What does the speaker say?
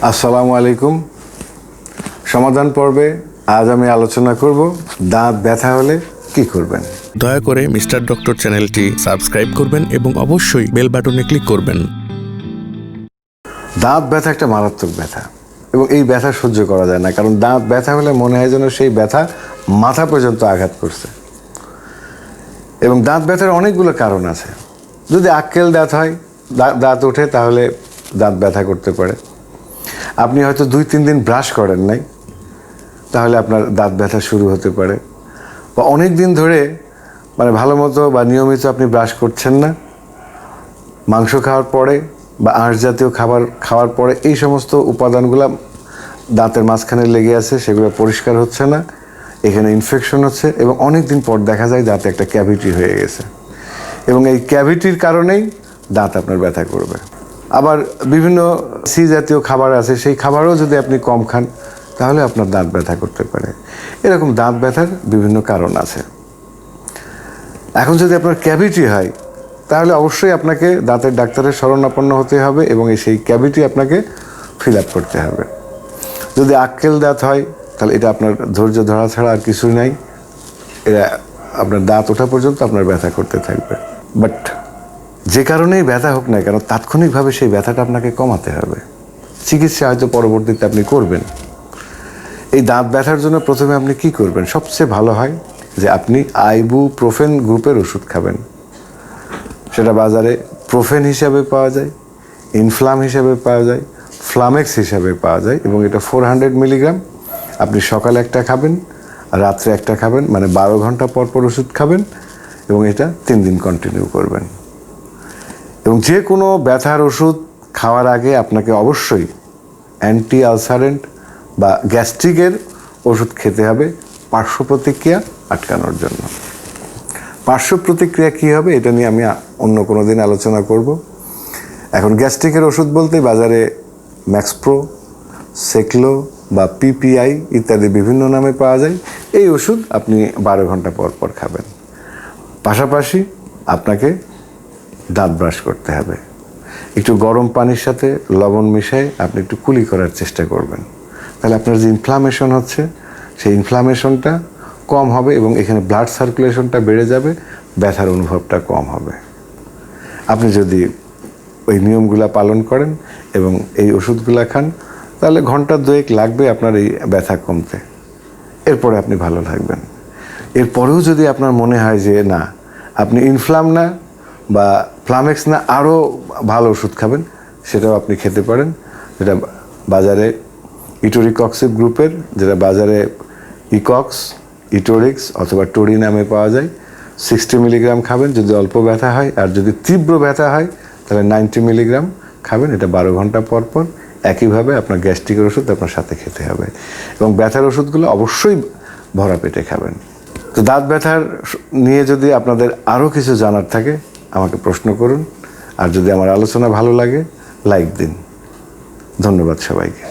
আসসালামু আলাইকুম। সমাধান পর্বে আজ আমি আলোচনা করব দাঁত ব্যথা হলে কি করবেন। দয়া করে মিস্টার ডক্টর চ্যানেলটি সাবস্ক্রাইব করবেন এবং অবশ্যই বেল বাটনে ক্লিক করবেন। দাঁত ব্যথা একটা মারাত্মক ব্যথা এবং এই ব্যথা সহ্য করা যায় না, কারণ দাঁত ব্যথা হলে মনে হয় যেন সেই ব্যথা মাথা পর্যন্ত আঘাত করছে। এবং দাঁত ব্যথার অনেকগুলো কারণ আছে। যদি আক্কেল দাঁত হয়, দাঁত ওঠে, তাহলে দাঁত ব্যথা করতে পারে। আপনি হয়তো 2-3 দিন ব্রাশ করেন নাই, তাহলে আপনার দাঁত ব্যথা শুরু হতে পারে। বা অনেক দিন ধরে ভালো মতো বা নিয়মিত আপনি ব্রাশ করছেন না, মাংস খাওয়ার পরে বা আঁশ জাতীয় খাবার খাওয়ার পরে এই সমস্ত উপাদানগুলো দাঁতের মাঝখানে লেগে আছে, সেগুলো পরিষ্কার হচ্ছে না, এখানে ইনফেকশন হচ্ছে এবং অনেক দিন পর দেখা যায় দাঁতে একটা ক্যাভিটি হয়ে গেছে এবং এই ক্যাভিটির কারণেই দাঁত আপনার ব্যথা করবে। আবার বিভিন্ন সি জাতীয় খাবার আছে, সেই খাবারও যদি আপনি কম খান তাহলে আপনার দাঁত ব্যথা করতে পারে। এরকম দাঁত ব্যথার বিভিন্ন কারণ আছে। এখন যদি আপনার ক্যাভিটি হয় তাহলে অবশ্যই আপনাকে দাঁতের ডাক্তারের শরণাপন্ন হতে হবে এবং সেই ক্যাভিটি আপনাকে ফিল আপ করতে হবে। যদি আক্কেল দাঁত হয় তাহলে এটা আপনার ধৈর্য ধরা ছাড়া আর কিছুই নাই। এরা আপনার দাঁত ওঠা পর্যন্ত আপনার ব্যথা করতে থাকবে। বাট যে কারণেই ব্যথা হোক না কেন, তাৎক্ষণিকভাবে সেই ব্যথাটা আপনাকে কমাতে হবে। চিকিৎসা হয়তো পরবর্তীতে আপনি করবেন। এই দাঁত ব্যথার জন্য প্রথমে আপনি কি করবেন? সবচেয়ে ভালো হয় যে আপনি আইবুপ্রোফেন গ্রুপের ওষুধ খাবেন। সেটা বাজারে প্রোফেন হিসাবে পাওয়া যায়, ইনফ্লাম হিসাবে পাওয়া যায়, ফ্লামেক্স হিসাবে পাওয়া যায় এবং এটা 400 মিলিগ্রাম। আপনি সকালে একটা খাবেন, রাত্রে একটা খাবেন, 12 ঘন্টা পর পর ওষুধ খাবেন এবং এটা 3 দিন কন্টিনিউ করবেন। এবং যে কোনো ব্যথার ওষুধ খাওয়ার আগে আপনাকে অবশ্যই অ্যান্টি আলসারেন্ট বা গ্যাস্ট্রিকের ওষুধ খেতে হবে পার্শ্ব প্রতিক্রিয়া আটকানোর জন্য। পার্শ্ব প্রতিক্রিয়া কী হবে এটা নিয়ে আমি অন্য কোনো দিন আলোচনা করব। এখন গ্যাস্ট্রিকের ওষুধ বলতে বাজারে ম্যাক্সপ্রো, সেকলো বা পিপিআই ইত্যাদি বিভিন্ন নামে পাওয়া যায়। এই ওষুধ আপনি 12 ঘন্টা পর পর খাবেন। পাশাপাশি আপনাকে দাঁত ব্রাশ করতে হবে। একটু গরম পানির সাথে লবণ মিশিয়ে আপনি একটু কুলি করার চেষ্টা করবেন। তাহলে আপনার যে ইনফ্লামেশন হচ্ছে সেই ইনফ্লামেশনটা কম হবে এবং এখানে ব্লাড সার্কুলেশনটা বেড়ে যাবে, ব্যথার অনুভবটা কম হবে। আপনি যদি ওই নিয়মগুলো পালন করেন এবং এই ওষুধগুলো খান তাহলে ঘন্টা 2 লাগবে আপনার এই ব্যথা কমতে। এরপরে আপনি ভালো থাকবেন। এরপরেও যদি আপনার মনে হয় যে না, আপনি ইনফ্লাম না বা ফ্লামেক্স না, আরও ভালো ওষুধ খাবেন, সেটাও আপনি খেতে পারেন। যেটা বাজারে ইটোরিকক্সিভ গ্রুপের, যেটা বাজারে ইকক্স, ইটোরিক্স অথবা টোরি নামে পাওয়া যায়। 60 মিলিগ্রাম খাবেন যদি অল্প ব্যথা হয়, আর যদি তীব্র ব্যথা হয় তাহলে 90 মিলিগ্রাম খাবেন। এটা 12 ঘন্টা পর পর। একইভাবে আপনার গ্যাস্ট্রিকের ওষুধ আপনার সাথে খেতে হবে এবং ব্যথার ওষুধগুলো অবশ্যই ভরা পেটে খাবেন। তো দাঁত ব্যথার নিয়ে যদি আপনাদের আরও কিছু জানার থাকে আমাকে প্রশ্ন করুন, আর যদি আমার আলোচনা ভালো লাগে লাইক দিন। ধন্যবাদ সবাইকে।